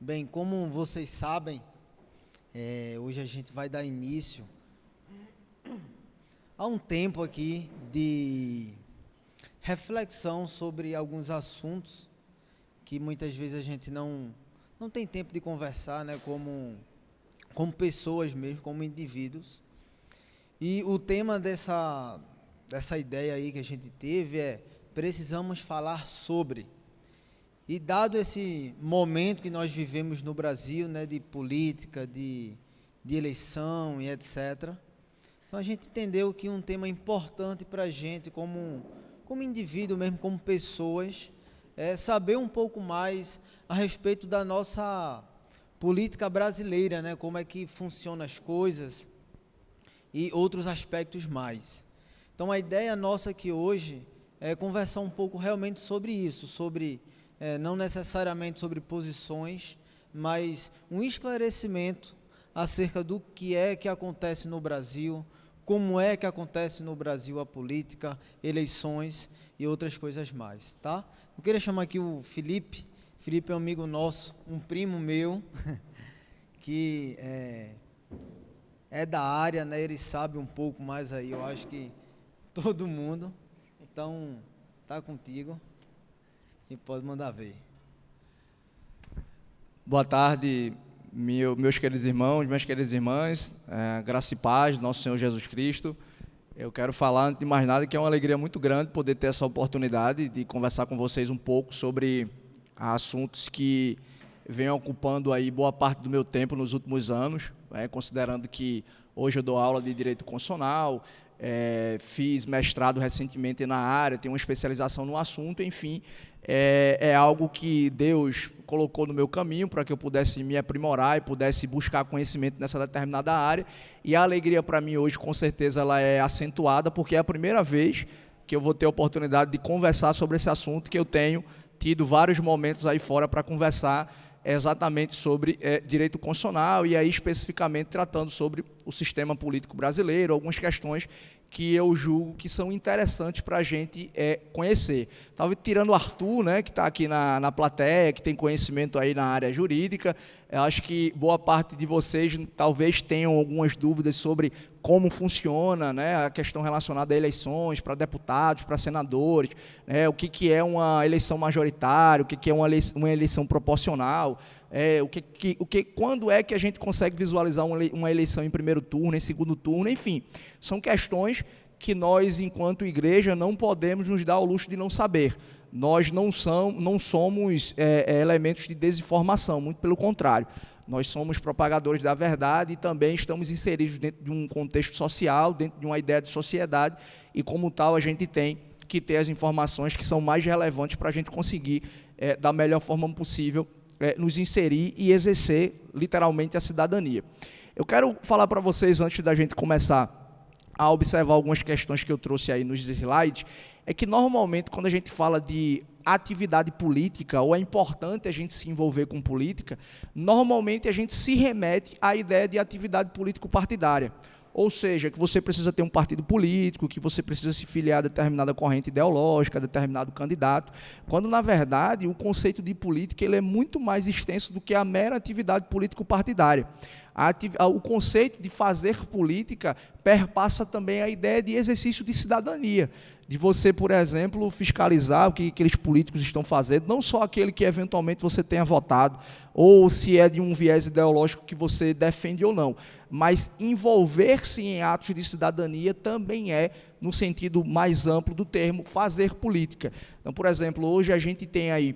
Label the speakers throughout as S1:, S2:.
S1: Bem, como vocês sabem, hoje a gente vai dar início a um tempo aqui de reflexão sobre alguns assuntos que muitas vezes a gente não tem tempo de conversar, né, como pessoas mesmo, como indivíduos. E o tema dessa ideia aí que a gente teve é: precisamos falar sobre. E dado esse momento que nós vivemos no Brasil, né, de política, de eleição e etc., então a gente entendeu que um tema importante para a gente, como indivíduo mesmo, como pessoas, é saber um pouco mais a respeito da nossa política brasileira, né, como é que funcionam as coisas e outros aspectos mais. Então a ideia nossa aqui hoje é conversar um pouco realmente sobre isso, sobre não necessariamente sobre posições, mas um esclarecimento acerca do que é que acontece no Brasil, como é que acontece no Brasil a política, eleições e outras coisas mais, tá? Eu queria chamar aqui o Felipe. Felipe é um amigo nosso, um primo meu, que é da área, né? Ele sabe um pouco mais aí, eu acho que todo mundo. Então, tá contigo e pode mandar ver.
S2: Boa tarde, meus queridos irmãos, minhas queridas irmãs, graça e paz do nosso Senhor Jesus Cristo. Eu quero falar, antes de mais nada, que é uma alegria muito grande poder ter essa oportunidade de conversar com vocês um pouco sobre assuntos que vêm ocupando aí boa parte do meu tempo nos últimos anos, considerando que hoje eu dou aula de Direito Constitucional, fiz mestrado recentemente na área, tenho uma especialização no assunto, enfim, é algo que Deus colocou no meu caminho para que eu pudesse me aprimorar e pudesse buscar conhecimento nessa determinada área, e a alegria para mim hoje, com certeza, ela é acentuada, porque é a primeira vez que eu vou ter a oportunidade de conversar sobre esse assunto, que eu tenho tido vários momentos aí fora para conversar exatamente sobre direito constitucional, e aí especificamente tratando sobre o sistema político brasileiro, algumas questões que eu julgo que são interessantes para a gente conhecer. Talvez tirando o Arthur, né, que está aqui na plateia, que tem conhecimento aí na área jurídica, eu acho que boa parte de vocês talvez tenham algumas dúvidas sobre como funciona, né, a questão relacionada a eleições para deputados, para senadores, né, o que é uma eleição majoritária, o que é uma eleição proporcional, quando é que a gente consegue visualizar uma eleição em primeiro turno, em segundo turno, enfim, são questões que nós, enquanto igreja, não podemos nos dar ao luxo de não saber. Nós não somos elementos de desinformação, muito pelo contrário. Nós somos propagadores da verdade e também estamos inseridos dentro de um contexto social, dentro de uma ideia de sociedade, e como tal a gente tem que ter as informações que são mais relevantes para a gente conseguir, da melhor forma possível, nos inserir e exercer literalmente a cidadania. Eu quero falar para vocês, antes da gente começar a observar algumas questões que eu trouxe aí nos slides, é que normalmente quando a gente fala de atividade política, ou é importante a gente se envolver com política, normalmente a gente se remete à ideia de atividade político-partidária. Ou seja, que você precisa ter um partido político, que você precisa se filiar a determinada corrente ideológica, a determinado candidato, quando, na verdade, o conceito de política ele é muito mais extenso do que a mera atividade político-partidária. O conceito de fazer política perpassa também a ideia de exercício de cidadania, de você, por exemplo, fiscalizar o que aqueles políticos estão fazendo, não só aquele que eventualmente você tenha votado, ou se é de um viés ideológico que você defende ou não, mas envolver-se em atos de cidadania também no sentido mais amplo do termo, fazer política. Então, por exemplo, hoje a gente tem aí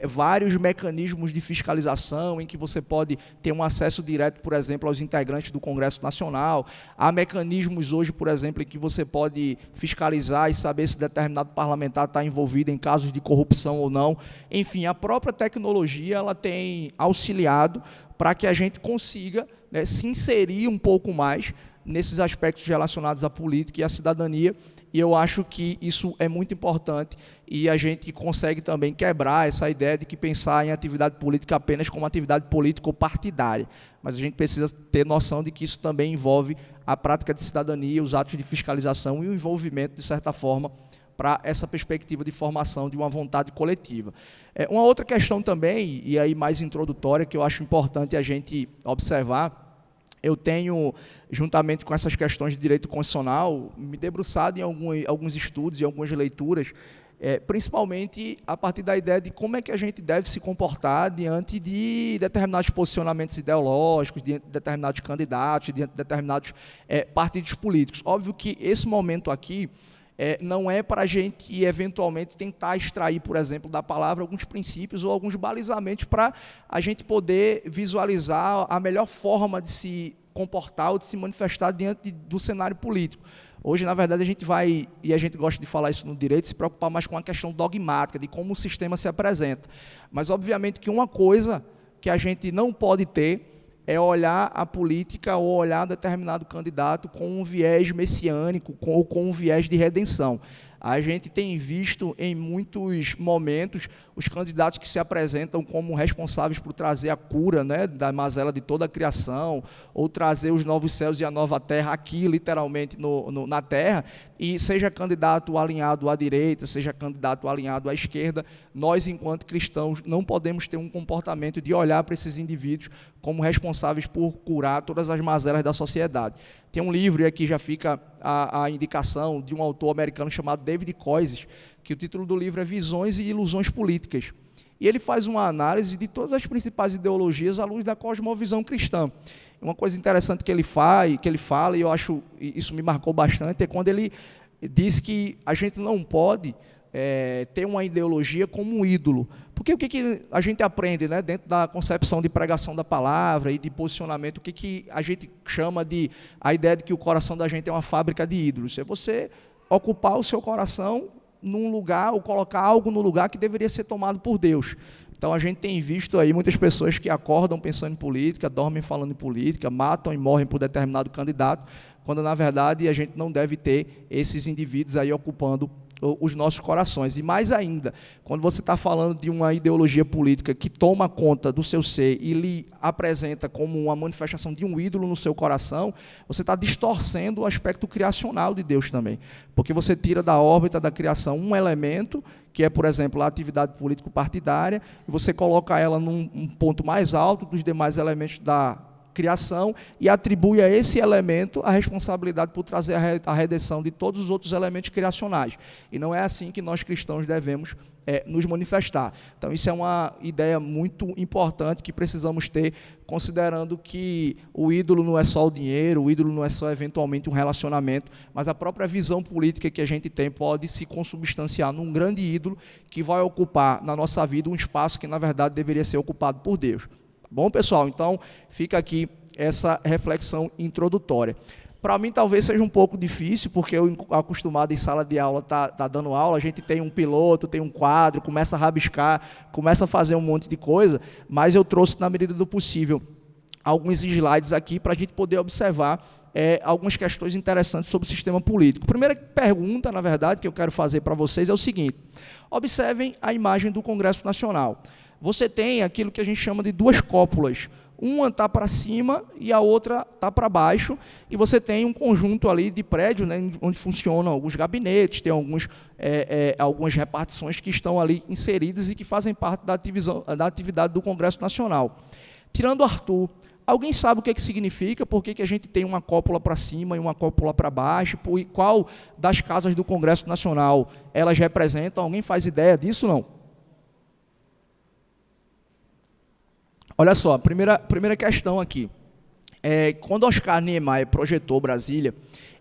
S2: vários mecanismos de fiscalização em que você pode ter um acesso direto, por exemplo, aos integrantes do Congresso Nacional. Há mecanismos hoje, por exemplo, em que você pode fiscalizar e saber se determinado parlamentar está envolvido em casos de corrupção ou não. Enfim, a própria tecnologia ela tem auxiliado para que a gente consiga, né, se inserir um pouco mais nesses aspectos relacionados à política e à cidadania, e eu acho que isso é muito importante, e a gente consegue também quebrar essa ideia de que pensar em atividade política apenas como atividade político-partidária, mas a gente precisa ter noção de que isso também envolve a prática de cidadania, os atos de fiscalização e o envolvimento, de certa forma, para essa perspectiva de formação de uma vontade coletiva. Uma outra questão também, e aí mais introdutória, que eu acho importante a gente observar, eu tenho, juntamente com essas questões de direito constitucional, me debruçado em alguns estudos e algumas leituras, principalmente a partir da ideia de como é que a gente deve se comportar diante de determinados posicionamentos ideológicos, diante de determinados candidatos, diante de determinados partidos políticos. Óbvio que esse momento aqui não é para a gente, eventualmente, tentar extrair, por exemplo, da palavra alguns princípios ou alguns balizamentos para a gente poder visualizar a melhor forma de se comportar ou de se manifestar diante do cenário político. Hoje, na verdade, a gente vai, e a gente gosta de falar isso no direito, se preocupar mais com a questão dogmática, de como o sistema se apresenta. Mas, obviamente, que uma coisa que a gente não pode ter é olhar a política ou olhar determinado candidato com um viés messiânico ou com um viés de redenção. A gente tem visto em muitos momentos os candidatos que se apresentam como responsáveis por trazer a cura, né, da mazela de toda a criação, ou trazer os novos céus e a nova terra aqui, literalmente, na terra, e seja candidato alinhado à direita, seja candidato alinhado à esquerda, nós, enquanto cristãos, não podemos ter um comportamento de olhar para esses indivíduos como responsáveis por curar todas as mazelas da sociedade. Tem um livro, e aqui já fica a indicação, de um autor americano chamado David Koyzis, que o título do livro é Visões e Ilusões Políticas. E ele faz uma análise de todas as principais ideologias à luz da cosmovisão cristã. Uma coisa interessante que ele fala, e eu acho isso me marcou bastante, é quando ele diz que a gente não pode ter uma ideologia como um ídolo. Porque o que a gente aprende, né, dentro da concepção de pregação da palavra e de posicionamento, o que a gente chama de a ideia de que o coração da gente é uma fábrica de ídolos? É você ocupar o seu coração num lugar, ou colocar algo no lugar que deveria ser tomado por Deus. Então a gente tem visto aí muitas pessoas que acordam pensando em política, dormem falando em política, matam e morrem por determinado candidato, quando na verdade a gente não deve ter esses indivíduos aí ocupando os nossos corações. E mais ainda, quando você está falando de uma ideologia política que toma conta do seu ser e lhe apresenta como uma manifestação de um ídolo no seu coração, você está distorcendo o aspecto criacional de Deus também. Porque você tira da órbita da criação um elemento, que é, por exemplo, a atividade político-partidária, e você coloca ela num ponto mais alto dos demais elementos da criação e atribui a esse elemento a responsabilidade por trazer a redenção de todos os outros elementos criacionais. E não é assim que nós cristãos devemos nos manifestar. Então, isso é uma ideia muito importante que precisamos ter, considerando que o ídolo não é só o dinheiro, o ídolo não é só, eventualmente, um relacionamento, mas a própria visão política que a gente tem pode se consubstanciar num grande ídolo que vai ocupar, na nossa vida, um espaço que, na verdade, deveria ser ocupado por Deus. Bom, pessoal, então fica aqui essa reflexão introdutória. Para mim talvez seja um pouco difícil, porque eu, acostumado em sala de aula, tá dando aula, a gente tem um piloto, tem um quadro, começa a rabiscar, começa a fazer um monte de coisa, mas eu trouxe, na medida do possível, alguns slides aqui para a gente poder observar algumas questões interessantes sobre o sistema político. A primeira pergunta, na verdade, que eu quero fazer para vocês é o seguinte: observem a imagem do Congresso Nacional. Você tem aquilo que a gente chama de duas cópulas. Uma está para cima e a outra está para baixo, e você tem um conjunto ali de prédios, né, onde funcionam alguns gabinetes, tem algumas repartições que estão ali inseridas e que fazem parte da atividade do Congresso Nacional. Tirando o Arthur, alguém sabe o que significa, por que a gente tem uma cópula para cima e uma cópula para baixo, e qual das casas do Congresso Nacional elas representam? Alguém faz ideia disso, não? Olha só, a primeira questão aqui. Quando Oscar Niemeyer projetou Brasília,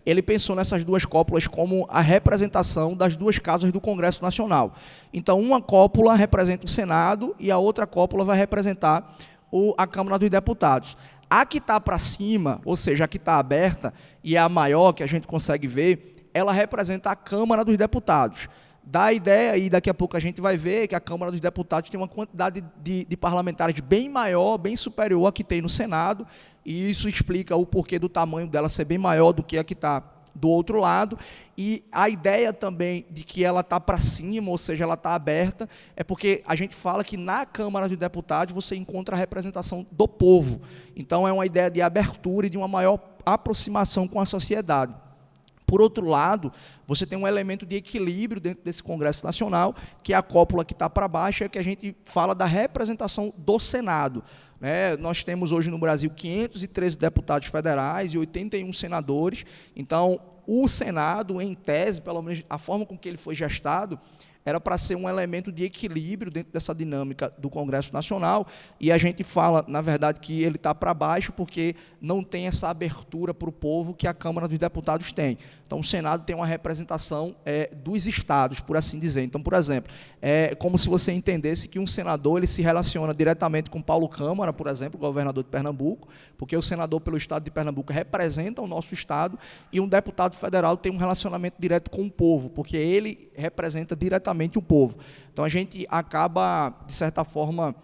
S2: ele pensou nessas duas cópulas como a representação das duas casas do Congresso Nacional. Então, uma cópula representa o Senado e a outra cópula vai representar a Câmara dos Deputados. A que está para cima, ou seja, a que está aberta, e é a maior que a gente consegue ver, ela representa a Câmara dos Deputados. Dá a ideia, e daqui a pouco a gente vai ver, que a Câmara dos Deputados tem uma quantidade de parlamentares bem maior, bem superior à que tem no Senado, e isso explica o porquê do tamanho dela ser bem maior do que a que está do outro lado. E a ideia também de que ela está para cima, ou seja, ela está aberta, é porque a gente fala que na Câmara dos Deputados você encontra a representação do povo. Então é uma ideia de abertura e de uma maior aproximação com a sociedade. Por outro lado, você tem um elemento de equilíbrio dentro desse Congresso Nacional, que é a cúpula que está para baixo, é que a gente fala da representação do Senado. Nós temos hoje no Brasil 513 deputados federais e 81 senadores. Então, o Senado, em tese, pelo menos a forma com que ele foi gestado, era para ser um elemento de equilíbrio dentro dessa dinâmica do Congresso Nacional, e a gente fala, na verdade, que ele está para baixo porque não tem essa abertura para o povo que a Câmara dos Deputados tem. Então, o Senado tem uma representação dos estados, por assim dizer. Então, por exemplo, é como se você entendesse que um senador ele se relaciona diretamente com Paulo Câmara, por exemplo, governador de Pernambuco, porque o senador pelo estado de Pernambuco representa o nosso estado, e um deputado federal tem um relacionamento direto com o povo, porque ele representa diretamente o povo. Então, a gente acaba, de certa forma,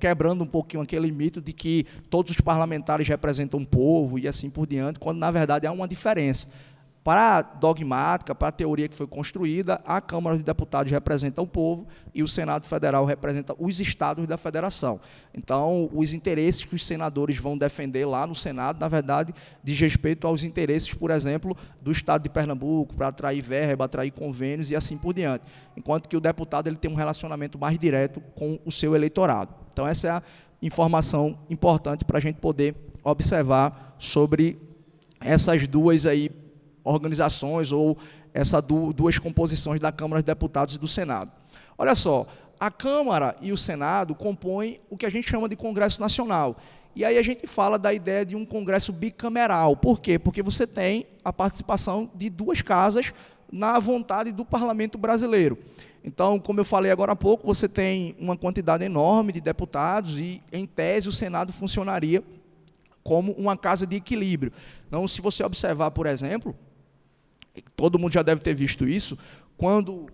S2: quebrando um pouquinho aquele mito de que todos os parlamentares representam o povo e assim por diante, quando, na verdade, há uma diferença. Para a dogmática, para a teoria que foi construída, a Câmara dos Deputados representa o povo e o Senado Federal representa os estados da federação. Então, os interesses que os senadores vão defender lá no Senado, na verdade, diz respeito aos interesses, por exemplo, do estado de Pernambuco, para atrair verba, atrair convênios e assim por diante. Enquanto que o deputado ele tem um relacionamento mais direto com o seu eleitorado. Então, essa é a informação importante para a gente poder observar sobre essas duas aí organizações ou essas duas composições da Câmara dos Deputados e do Senado. Olha só, a Câmara e o Senado compõem o que a gente chama de Congresso Nacional. E aí a gente fala da ideia de um Congresso bicameral. Por quê? Porque você tem a participação de duas casas na vontade do Parlamento brasileiro. Então, como eu falei agora há pouco, você tem uma quantidade enorme de deputados e, em tese, o Senado funcionaria como uma casa de equilíbrio. Então, se você observar, por exemplo, todo mundo já deve ter visto isso, quando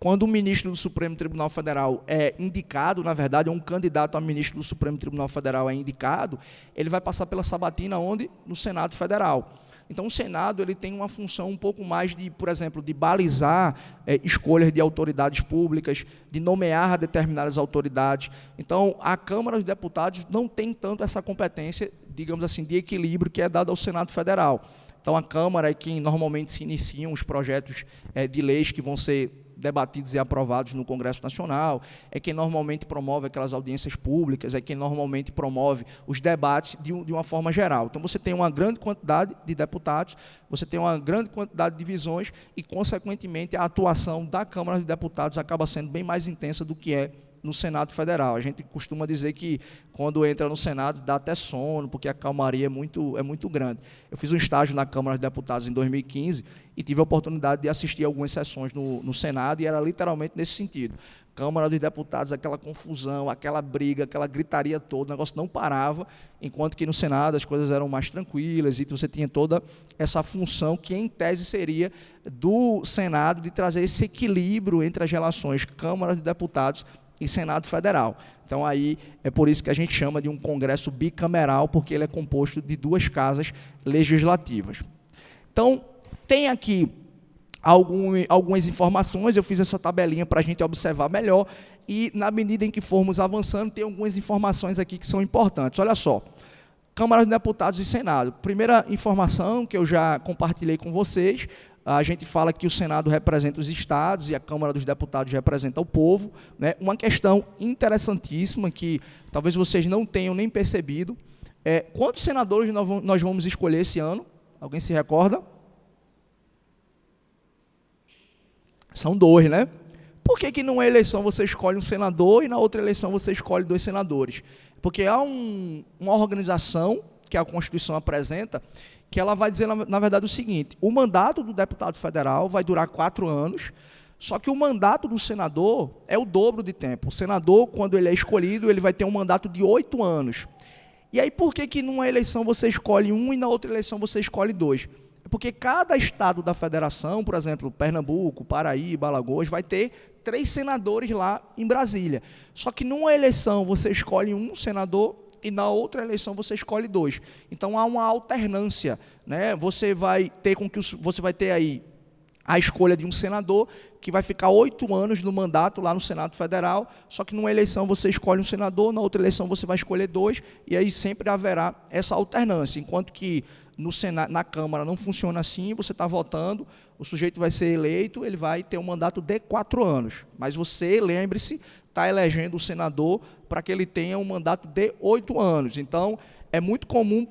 S2: o ministro do Supremo Tribunal Federal é indicado, na verdade, um candidato a ministro do Supremo Tribunal Federal é indicado, ele vai passar pela sabatina onde? No Senado Federal. Então, o Senado ele tem uma função um pouco mais de, por exemplo, de balizar escolhas de autoridades públicas, de nomear determinadas autoridades. Então, a Câmara dos Deputados não tem tanto essa competência, digamos assim, de equilíbrio que é dada ao Senado Federal. Então, a Câmara é quem normalmente se iniciam os projetos de leis que vão ser debatidos e aprovados no Congresso Nacional, é quem normalmente promove aquelas audiências públicas, é quem normalmente promove os debates de uma forma geral. Então, você tem uma grande quantidade de deputados, você tem uma grande quantidade de visões e, consequentemente, a atuação da Câmara dos Deputados acaba sendo bem mais intensa do que é no Senado Federal. A gente costuma dizer que, quando entra no Senado, dá até sono, porque a calmaria é muito grande. Eu fiz um estágio na Câmara dos Deputados em 2015 e tive a oportunidade de assistir algumas sessões no Senado, e era literalmente nesse sentido. Câmara dos Deputados, aquela confusão, aquela briga, aquela gritaria toda, o negócio não parava, enquanto que no Senado as coisas eram mais tranquilas, e você tinha toda essa função que, em tese, seria do Senado de trazer esse equilíbrio entre as relações Câmara dos Deputados e Senado Federal. Então, aí é por isso que a gente chama de um Congresso bicameral, porque ele é composto de duas casas legislativas. Então, tem aqui algumas informações, eu fiz essa tabelinha para a gente observar melhor, e, na medida em que formos avançando, tem algumas informações aqui que são importantes. Olha só, Câmara dos Deputados e Senado. Primeira informação que eu já compartilhei com vocês, a gente fala que o Senado representa os estados e a Câmara dos Deputados representa o povo, né? Uma questão interessantíssima que talvez vocês não tenham nem percebido. Quantos senadores nós vamos escolher esse ano? Alguém se recorda? São 2, né? Por que numa eleição você escolhe um senador e na outra eleição você escolhe 2 senadores? Porque há uma organização que a Constituição apresenta, que ela vai dizer, na verdade, o seguinte: o mandato do deputado federal vai durar 4 anos, só que o mandato do senador é o dobro de tempo. O senador, quando ele é escolhido, ele vai ter um mandato de 8 anos. E aí, por que numa eleição você escolhe um e na outra eleição você escolhe 2? É porque cada estado da federação, por exemplo, Pernambuco, Paraíba, Alagoas, vai ter 3 senadores lá em Brasília. Só que numa eleição você escolhe um senador e na outra eleição você escolhe 2. Então há uma alternância, né? Você vai ter aí a escolha de um senador que vai ficar 8 anos no mandato lá no Senado Federal, só que numa eleição você escolhe um senador, na outra eleição você vai escolher 2, e aí sempre haverá essa alternância, enquanto que no Senado, na Câmara não funciona assim, você está votando, o sujeito vai ser eleito, ele vai ter um mandato de 4 anos, mas você, lembre-se, está elegendo o senador para que ele tenha um mandato de 8 anos. Então, é muito comum,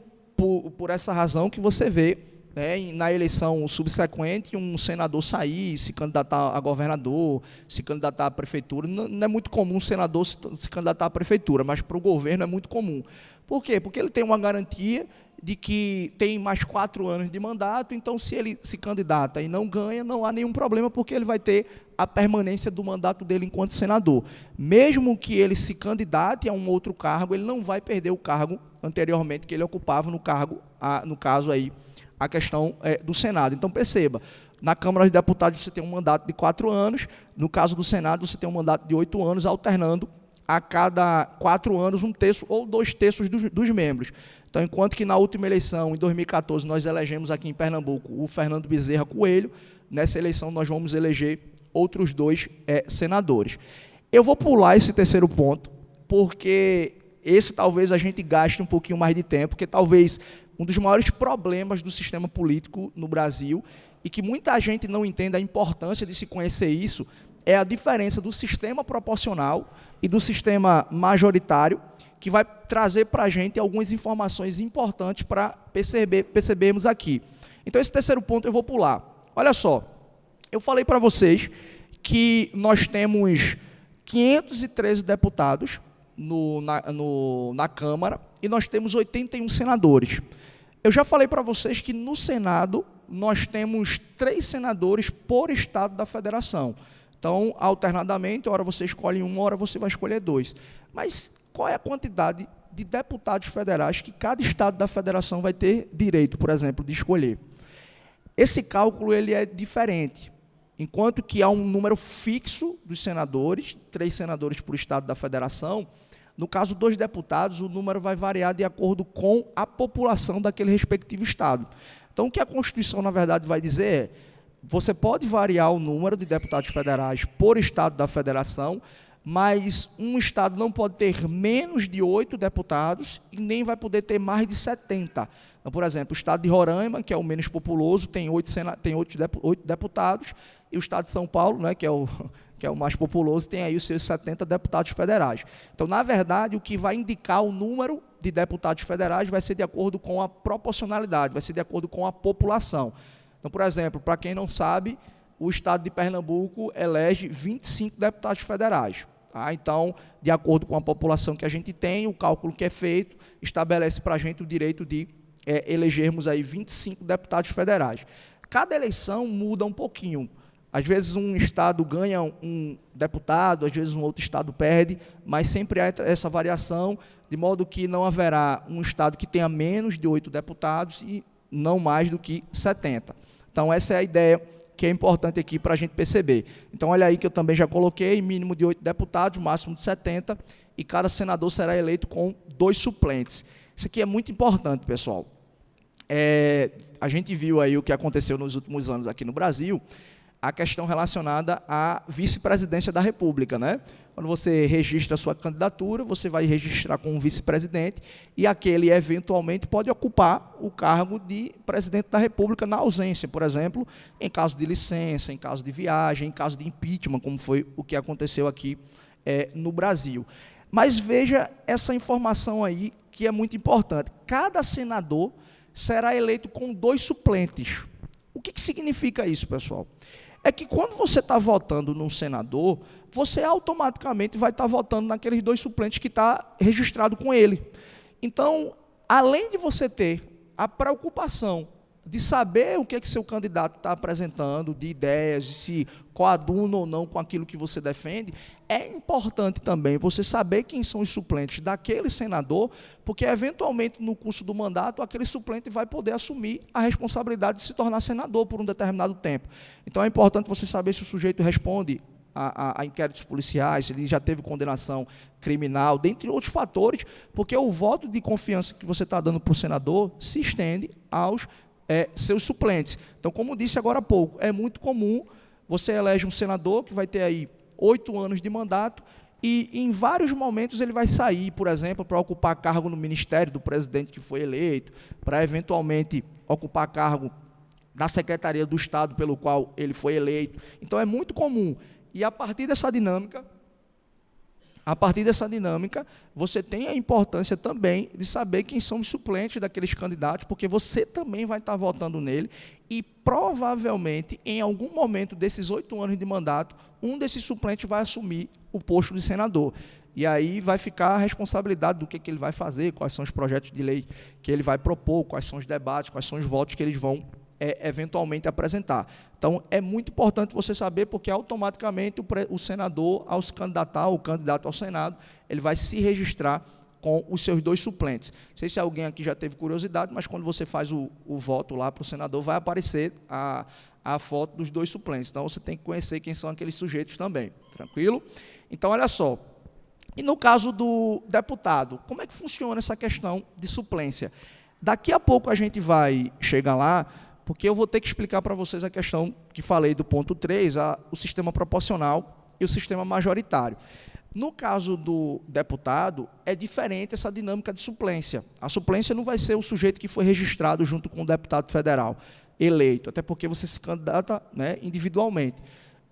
S2: por essa razão, que você vê, né, na eleição subsequente, um senador sair, se candidatar a governador, se candidatar à prefeitura. Não é muito comum um senador se candidatar à prefeitura, mas para o governo é muito comum. Por quê? Porque ele tem uma garantia de que tem mais 4 anos de mandato, então se ele se candidata e não ganha, não há nenhum problema, porque ele vai ter a permanência do mandato dele enquanto senador. Mesmo que ele se candidate a um outro cargo, ele não vai perder o cargo anteriormente que ele ocupava no caso aí, a questão do Senado. Então, perceba, na Câmara dos Deputados você tem um mandato de 4 anos, no caso do Senado você tem um mandato de 8 anos, alternando a cada 4 anos 1/3 ou 2/3 dos membros. Então, enquanto que na última eleição, em 2014, nós elegemos aqui em Pernambuco o Fernando Bezerra Coelho, nessa eleição nós vamos eleger outros 2 senadores. Eu vou pular esse terceiro ponto, porque esse talvez a gente gaste um pouquinho mais de tempo, porque talvez um dos maiores problemas do sistema político no Brasil, e que muita gente não entende a importância de se conhecer isso, é a diferença do sistema proporcional e do sistema majoritário, que vai trazer para a gente algumas informações importantes para percebermos aqui. Então, esse terceiro ponto eu vou pular. Olha só, eu falei para vocês que nós temos 513 deputados na Câmara e nós temos 81 senadores. Eu já falei para vocês que no Senado nós temos 3 senadores por estado da federação. Então, alternadamente, hora você escolhe um, hora você vai escolher 2. Mas qual é a quantidade de deputados federais que cada estado da federação vai ter direito, por exemplo, de escolher? Esse cálculo ele é diferente. Enquanto que há um número fixo dos senadores, 3 senadores por estado da federação, no caso dos deputados, o número vai variar de acordo com a população daquele respectivo estado. Então, o que a Constituição, na verdade, vai dizer é: você pode variar o número de deputados federais por estado da federação, mas um estado não pode ter menos de 8 deputados e nem vai poder ter mais de 70. Então, por exemplo, o estado de Roraima, que é o menos populoso, tem 8 deputados, e o estado de São Paulo, né, que é o mais populoso, tem aí os seus 70 deputados federais. Então, na verdade, o que vai indicar o número de deputados federais vai ser de acordo com a proporcionalidade, vai ser de acordo com a população. Então, por exemplo, para quem não sabe, o estado de Pernambuco elege 25 deputados federais. Tá? Então, de acordo com a população que a gente tem, o cálculo que é feito estabelece para a gente o direito de elegermos aí 25 deputados federais. Cada eleição muda um pouquinho. Às vezes um estado ganha um deputado, às vezes um outro estado perde, mas sempre há essa variação, de modo que não haverá um estado que tenha menos de 8 deputados e não mais do que 70. Então, essa é a ideia que é importante aqui para a gente perceber. Então, olha aí que eu também já coloquei, mínimo de 8 deputados, máximo de 70, e cada senador será eleito com 2 suplentes. Isso aqui é muito importante, pessoal. A gente viu aí o que aconteceu nos últimos anos aqui no Brasil, a questão relacionada à vice-presidência da República, né? Quando você registra a sua candidatura, você vai registrar com um vice-presidente e aquele, eventualmente, pode ocupar o cargo de presidente da República na ausência, por exemplo, em caso de licença, em caso de viagem, em caso de impeachment, como foi o que aconteceu aqui no Brasil. Mas veja essa informação aí, que é muito importante. Cada senador será eleito com 2 suplentes. O que significa isso, pessoal? É que quando você está votando num senador, você automaticamente vai estar votando naqueles 2 suplentes que está registrado com ele. Então, além de você ter a preocupação de saber o que seu candidato está apresentando, de ideias, de se coaduna ou não com aquilo que você defende, é importante também você saber quem são os suplentes daquele senador, porque, eventualmente, no curso do mandato, aquele suplente vai poder assumir a responsabilidade de se tornar senador por um determinado tempo. Então, é importante você saber se o sujeito responde a inquéritos policiais, se ele já teve condenação criminal, dentre outros fatores, porque o voto de confiança que você está dando para o senador se estende aos seus suplentes. Então, como disse agora há pouco, é muito comum você elege um senador que vai ter aí 8 anos de mandato e em vários momentos ele vai sair, por exemplo, para ocupar cargo no ministério do presidente que foi eleito, para eventualmente ocupar cargo na Secretaria do Estado pelo qual ele foi eleito. Então, é muito comum. E a partir dessa dinâmica, você tem a importância também de saber quem são os suplentes daqueles candidatos, porque você também vai estar votando nele e, provavelmente, em algum momento desses 8 anos de mandato, um desses suplentes vai assumir o posto de senador. E aí vai ficar a responsabilidade do que ele vai fazer, quais são os projetos de lei que ele vai propor, quais são os debates, quais são os votos que eles vão eventualmente apresentar. Então, é muito importante você saber, porque automaticamente o senador, ao se candidatar, o candidato ao Senado, ele vai se registrar com os seus 2 suplentes. Não sei se alguém aqui já teve curiosidade, mas quando você faz o voto lá para o senador, vai aparecer a foto dos 2 suplentes. Então, você tem que conhecer quem são aqueles sujeitos também. Tranquilo? Então, olha só. E no caso do deputado, como é que funciona essa questão de suplência? Daqui a pouco a gente vai chegar lá, porque eu vou ter que explicar para vocês a questão que falei do ponto 3, o sistema proporcional e o sistema majoritário. No caso do deputado, é diferente essa dinâmica de suplência. A suplência não vai ser o sujeito que foi registrado junto com o deputado federal eleito, até porque você se candidata, né, individualmente.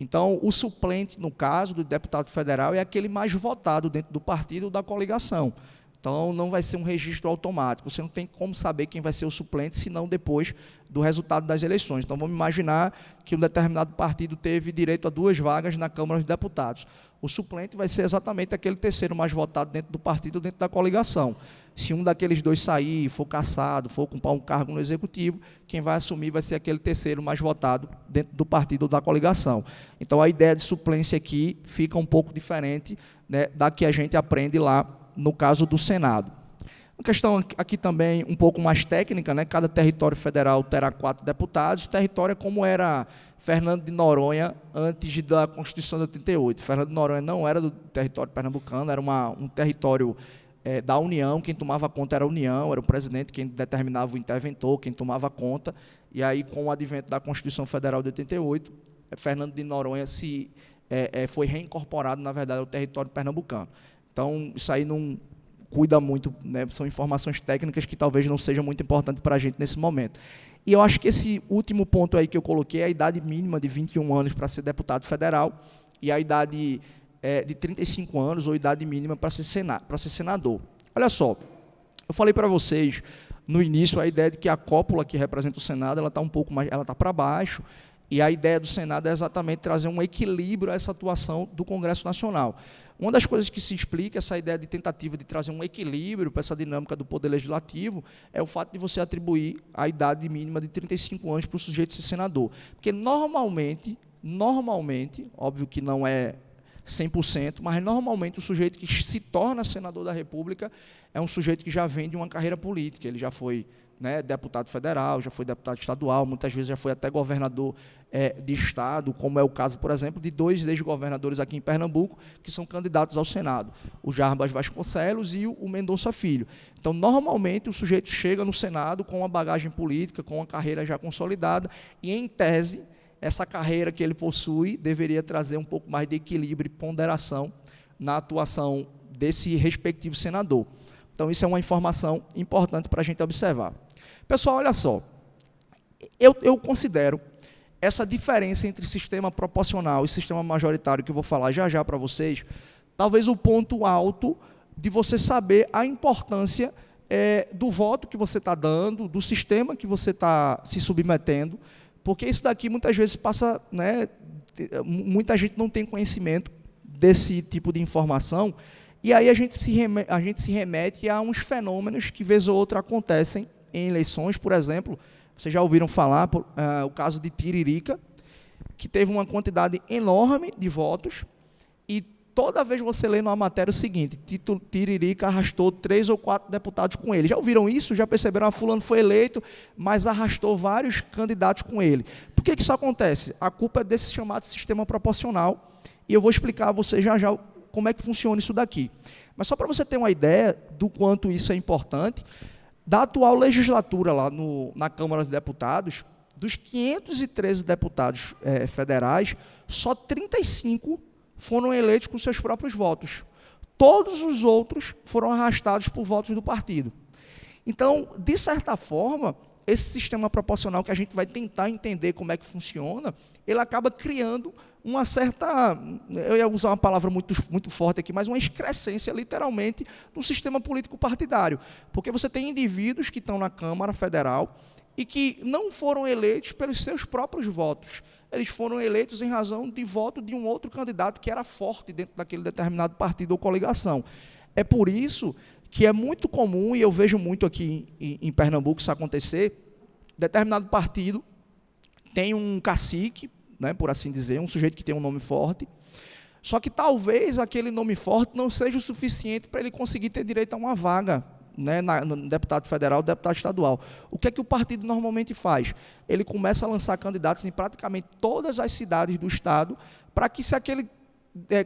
S2: Então, o suplente, no caso do deputado federal, é aquele mais votado dentro do partido ou da coligação. Então, não vai ser um registro automático. Você não tem como saber quem vai ser o suplente, senão depois do resultado das eleições. Então, vamos imaginar que um determinado partido teve direito a 2 vagas na Câmara dos Deputados. O suplente vai ser exatamente aquele terceiro mais votado dentro do partido ou dentro da coligação. Se um daqueles 2 sair, for cassado, for ocupar um cargo no Executivo, quem vai assumir vai ser aquele terceiro mais votado dentro do partido ou da coligação. Então, a ideia de suplência aqui fica um pouco diferente, né, da que a gente aprende lá no caso do Senado. Uma questão aqui também um pouco mais técnica, né? Cada território federal terá 4 deputados. O território é como era Fernando de Noronha antes da Constituição de 88. Fernando de Noronha não era do território pernambucano, era um território da União. Quem tomava conta era a União, era o presidente quem determinava o interventor, quem tomava conta. E aí, com o advento da Constituição Federal de 88, Fernando de Noronha foi reincorporado, na verdade, ao território pernambucano. Então, isso aí não cuida muito, né? São informações técnicas que talvez não sejam muito importantes para a gente nesse momento. E eu acho que esse último ponto aí que eu coloquei é a idade mínima de 21 anos para ser deputado federal e a idade de 35 anos ou idade mínima para ser senador. Olha só, eu falei para vocês no início a ideia de que a cúpula que representa o Senado, ela está um pouco mais, ela está para baixo, e a ideia do Senado é exatamente trazer um equilíbrio a essa atuação do Congresso Nacional. Uma das coisas que se explica essa ideia de tentativa de trazer um equilíbrio para essa dinâmica do Poder Legislativo é o fato de você atribuir a idade mínima de 35 anos para o sujeito ser senador. Porque normalmente, óbvio que não é 100%, mas normalmente o sujeito que se torna senador da República é um sujeito que já vem de uma carreira política, ele já foi, né, deputado federal, já foi deputado estadual, muitas vezes já foi até governador de estado, como é o caso, por exemplo, de 2 ex-governadores aqui em Pernambuco, que são candidatos ao Senado, o Jarbas Vasconcelos e o Mendonça Filho. Então, normalmente, o sujeito chega no Senado com uma bagagem política, com uma carreira já consolidada, e, em tese, essa carreira que ele possui deveria trazer um pouco mais de equilíbrio e ponderação na atuação desse respectivo senador. Então, isso é uma informação importante para a gente observar. Pessoal, olha só, eu considero essa diferença entre sistema proporcional e sistema majoritário, que eu vou falar já já para vocês, talvez o ponto alto de você saber a importância do voto que você está dando, do sistema que você está se submetendo, porque isso daqui muitas vezes passa, né, muita gente não tem conhecimento desse tipo de informação, e aí a gente se remete a uns fenômenos que, vez ou outra, acontecem em eleições. Por exemplo, vocês já ouviram falar, o caso de Tiririca, que teve uma quantidade enorme de votos, e toda vez você lê numa matéria o seguinte: Tiririca arrastou 3 ou 4 deputados com ele. Já ouviram isso? Já perceberam? Fulano foi eleito, mas arrastou vários candidatos com ele. Por que isso acontece? A culpa é desse chamado sistema proporcional, e eu vou explicar a vocês já já como é que funciona isso daqui. Mas só para você ter uma ideia do quanto isso é importante, Da atual legislatura lá na Câmara dos Deputados, dos 513 deputados federais, só 35 foram eleitos com seus próprios votos. Todos os outros foram arrastados por votos do partido. Então, de certa forma, esse sistema proporcional que a gente vai tentar entender como é que funciona, ele acaba criando uma certa, eu ia usar uma palavra muito forte aqui, mas uma excrescência, literalmente, no sistema político partidário. Porque você tem indivíduos que estão na Câmara Federal e que não foram eleitos pelos seus próprios votos. Eles foram eleitos em razão de voto de um outro candidato que era forte dentro daquele determinado partido ou coligação. É por isso que é muito comum, e eu vejo muito aqui em Pernambuco isso acontecer, determinado partido tem um cacique, né, por assim dizer, um sujeito que tem um nome forte, só que talvez aquele nome forte não seja o suficiente para ele conseguir ter direito a uma vaga, né, no deputado federal, deputado estadual. O que é que o partido normalmente faz? Ele começa a lançar candidatos em praticamente todas as cidades do estado, para que se aquele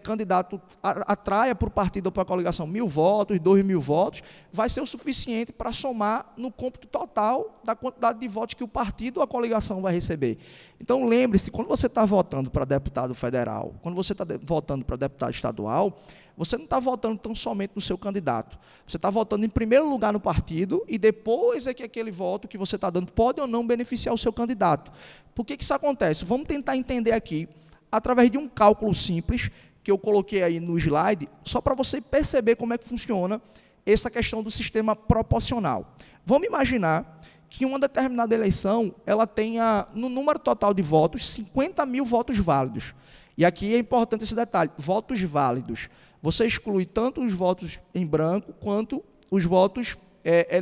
S2: candidato atraia para o partido ou para a coligação 1.000 votos, 2.000 votos, vai ser o suficiente para somar no cômputo total da quantidade de votos que o partido ou a coligação vai receber. Então, lembre-se, quando você está votando para deputado federal, quando você está votando para deputado estadual, você não está votando tão somente no seu candidato. Você está votando em primeiro lugar no partido e depois é que aquele voto que você está dando pode ou não beneficiar o seu candidato. Por que isso acontece? Vamos tentar entender aqui, através de um cálculo simples, que eu coloquei aí no slide, só para você perceber como é que funciona essa questão do sistema proporcional. Vamos imaginar que uma determinada eleição, ela tenha, no número total de votos, 50.000 votos válidos. E aqui é importante esse detalhe, votos válidos. Você exclui tanto os votos em branco, quanto os votos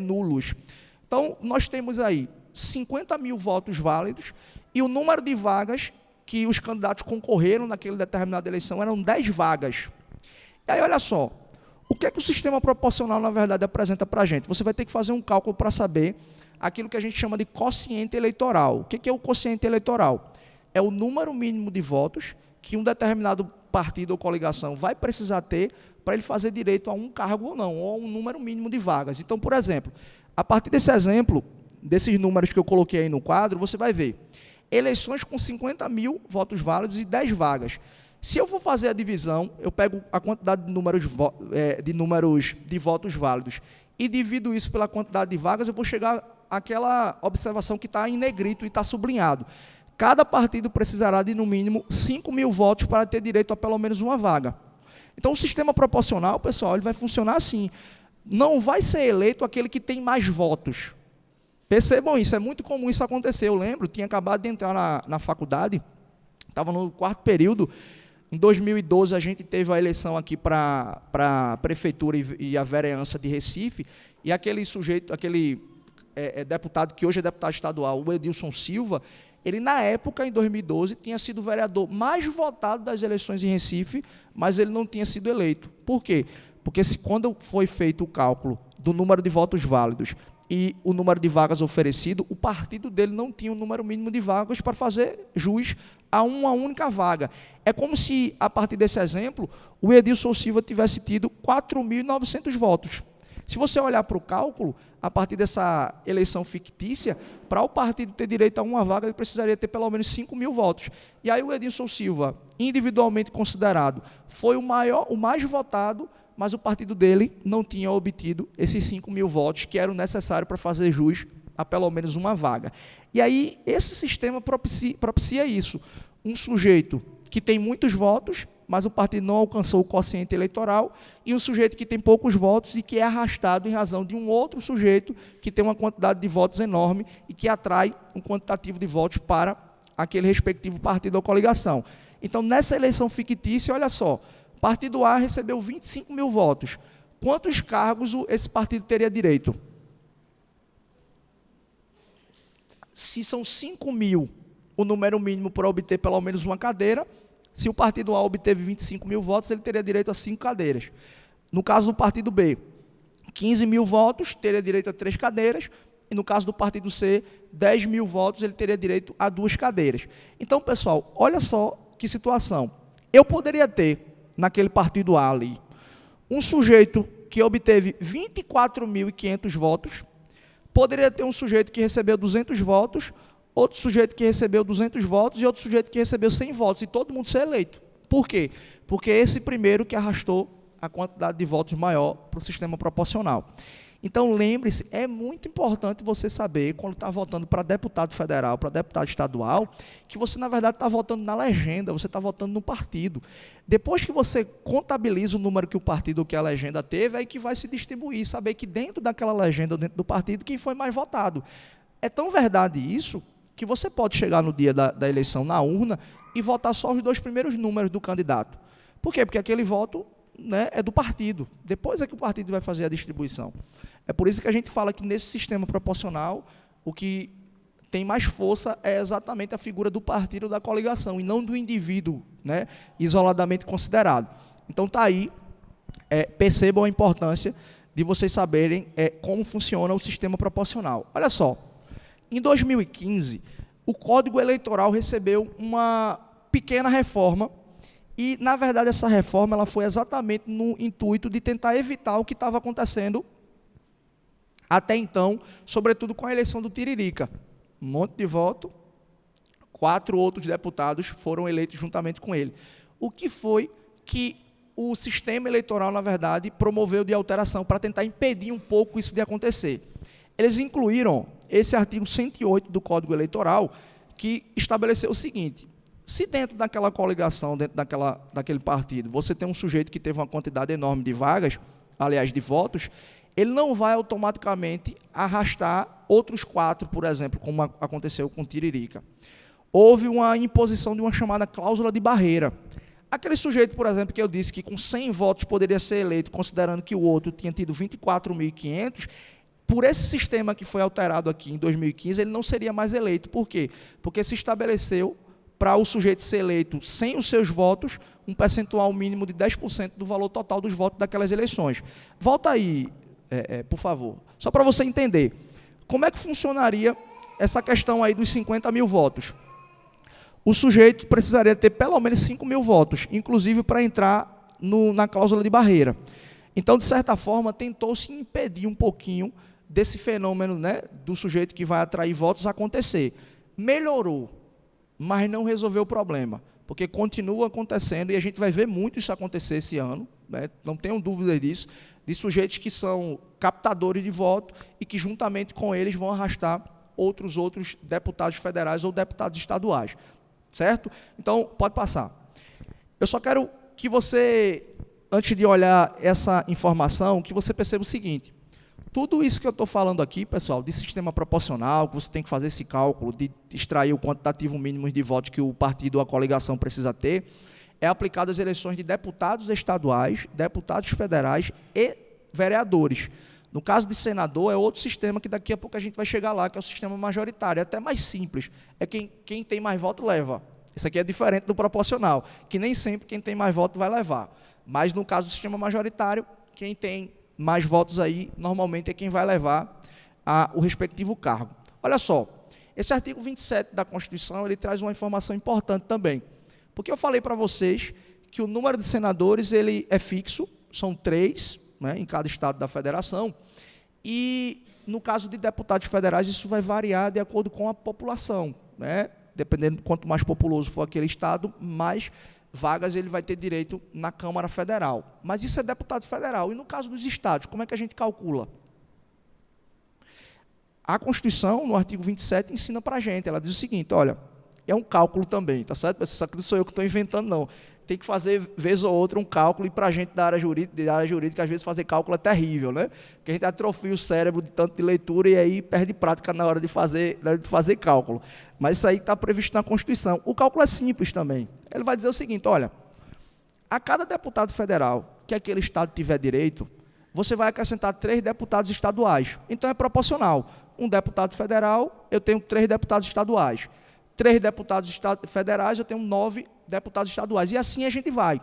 S2: nulos. Então, nós temos aí 50.000 votos válidos, e o número de vagas que os candidatos concorreram naquela determinada eleição eram 10 vagas. E aí, olha só, o que é que o sistema proporcional, na verdade, apresenta para a gente? Você vai ter que fazer um cálculo para saber aquilo que a gente chama de quociente eleitoral. O que é o quociente eleitoral? É o número mínimo de votos que um determinado partido ou coligação vai precisar ter para ele fazer direito a um cargo ou não, ou a um número mínimo de vagas. Então, por exemplo, a partir desse exemplo, desses números que eu coloquei aí no quadro, você vai ver eleições com 50.000 votos válidos e 10 vagas. Se eu for fazer a divisão, eu pego a quantidade de números de votos válidos e divido isso pela quantidade de vagas, eu vou chegar àquela observação que está em negrito e está sublinhado. Cada partido precisará de, no mínimo, 5.000 votos para ter direito a pelo menos uma vaga. Então, o sistema proporcional, pessoal, ele vai funcionar assim. Não vai ser eleito aquele que tem mais votos. Percebam isso, é muito comum isso acontecer. Eu lembro, tinha acabado de entrar na faculdade, estava no 4º período. Em 2012, a gente teve a eleição aqui para a prefeitura e a vereança de Recife, e aquele sujeito, aquele deputado que hoje é deputado estadual, o Edilson Silva, ele, na época, em 2012, tinha sido o vereador mais votado das eleições em Recife, mas ele não tinha sido eleito. Por quê? Porque quando foi feito o cálculo do número de votos válidos e o número de vagas oferecido, o partido dele não tinha o número mínimo de vagas para fazer jus a uma única vaga. É como se, a partir desse exemplo, o Edilson Silva tivesse tido 4.900 votos. Se você olhar para o cálculo, a partir dessa eleição fictícia, para o partido ter direito a uma vaga, ele precisaria ter pelo menos 5.000 votos. E aí o Edilson Silva, individualmente considerado, foi o mais votado, mas o partido dele não tinha obtido esses 5.000 votos que eram necessários para fazer jus a pelo menos uma vaga. E aí esse sistema propicia isso. Um sujeito que tem muitos votos, mas o partido não alcançou o quociente eleitoral, e um sujeito que tem poucos votos e que é arrastado em razão de um outro sujeito que tem uma quantidade de votos enorme e que atrai um quantitativo de votos para aquele respectivo partido ou coligação. Então, nessa eleição fictícia, olha só, o partido A recebeu 25.000 votos. Quantos cargos esse partido teria direito? Se são 5.000 o número mínimo para obter pelo menos uma cadeira, se o partido A obteve 25.000 votos, ele teria direito a 5 cadeiras. No caso do partido B, 15.000 votos, teria direito a 3 cadeiras, e no caso do partido C, 10.000 votos, ele teria direito a 2 cadeiras. Então, pessoal, olha só que situação. Eu poderia ter, naquele partido A ali, um sujeito que obteve 24.500 votos, Poderia ter um sujeito que recebeu 200 votos, outro sujeito que recebeu 200 votos e outro sujeito que recebeu 100 votos, e todo mundo ser eleito. Por quê? Porque esse primeiro que arrastou a quantidade de votos maior para o sistema proporcional. Então, lembre-se, é muito importante você saber, quando está votando para deputado federal, para deputado estadual, que você, na verdade, está votando na legenda, você está votando no partido. Depois que você contabiliza o número que o partido ou que a legenda teve, é aí que vai se distribuir, saber que dentro daquela legenda, dentro do partido, quem foi mais votado. É tão verdade isso, que você pode chegar no dia da eleição na urna e votar só os 2 primeiros números do candidato. Por quê? Porque aquele voto, né, é do partido. Depois é que o partido vai fazer a distribuição. É por isso que a gente fala que nesse sistema proporcional, o que tem mais força é exatamente a figura do partido ou da coligação, e não do indivíduo, né, isoladamente considerado. Então está aí, percebam a importância de vocês saberem como funciona o sistema proporcional. Olha só, em 2015, o Código Eleitoral recebeu uma pequena reforma, e, na verdade, essa reforma ela foi exatamente no intuito de tentar evitar o que estava acontecendo até então, sobretudo com a eleição do Tiririca. Um monte de voto, 4 outros deputados foram eleitos juntamente com ele. O que foi que o sistema eleitoral, na verdade, promoveu de alteração para tentar impedir um pouco isso de acontecer? Eles incluíram esse artigo 108 do Código Eleitoral, que estabeleceu o seguinte: se dentro daquela coligação, dentro daquele partido, você tem um sujeito que teve uma quantidade enorme de vagas, aliás, de votos, ele não vai automaticamente arrastar outros 4, por exemplo, como aconteceu com Tiririca. Houve uma imposição de uma chamada cláusula de barreira. Aquele sujeito, por exemplo, que eu disse que com 100 votos poderia ser eleito, considerando que o outro tinha tido 24.500, por esse sistema que foi alterado aqui em 2015, ele não seria mais eleito. Por quê? Porque se estabeleceu, para o sujeito ser eleito sem os seus votos, um percentual mínimo de 10% do valor total dos votos daquelas eleições. Volta aí, por favor, só para você entender. Como é que funcionaria essa questão aí dos 50 mil votos? O sujeito precisaria ter pelo menos 5 mil votos, inclusive para entrar na cláusula de barreira. Então, de certa forma, tentou-se impedir um pouquinho desse fenômeno, né, do sujeito que vai atrair votos acontecer. Melhorou, mas não resolveu o problema, porque continua acontecendo, e a gente vai ver muito isso acontecer esse ano, né, não tenham dúvida disso, de sujeitos que são captadores de voto e que, juntamente com eles, vão arrastar outros deputados federais ou deputados estaduais. Certo? Então, pode passar. Eu só quero que você, antes de olhar essa informação, que você perceba o seguinte: tudo isso que eu estou falando aqui, pessoal, de sistema proporcional, que você tem que fazer esse cálculo de extrair o quantitativo mínimo de votos que o partido ou a coligação precisa ter, é aplicado às eleições de deputados estaduais, deputados federais e vereadores. No caso de senador, é outro sistema que daqui a pouco a gente vai chegar lá, que é o sistema majoritário, é até mais simples. É quem tem mais voto leva. Isso aqui é diferente do proporcional, que nem sempre quem tem mais voto vai levar. Mas no caso do sistema majoritário, quem tem mais votos aí, normalmente é quem vai levar o respectivo cargo. Olha só, esse artigo 27 da Constituição, ele traz uma informação importante também. Porque eu falei para vocês que o número de senadores ele é fixo, são 3, né, em cada estado da federação, e no caso de deputados federais isso vai variar de acordo com a população, né? Dependendo de quanto mais populoso for aquele estado, mais vagas ele vai ter direito na Câmara Federal. Mas isso é deputado federal. E no caso dos estados, como é que a gente calcula? A Constituição, no artigo 27, ensina para a gente, ela diz o seguinte: olha, é um cálculo também, tá certo? Só que não sou eu que estou inventando, não. Tem que fazer, vez ou outra, um cálculo, e para a gente da área jurídica, às vezes fazer cálculo é terrível, né? Porque a gente atrofia o cérebro de tanto de leitura e aí perde prática na hora de fazer cálculo. Mas isso aí está previsto na Constituição. O cálculo é simples também. Ele vai dizer o seguinte: olha, a cada deputado federal que aquele estado tiver direito, você vai acrescentar 3 deputados estaduais. Então é proporcional. Um deputado federal, eu tenho 3 deputados estaduais. 3 deputados federais, eu tenho 9 deputados estaduais. E assim a gente vai.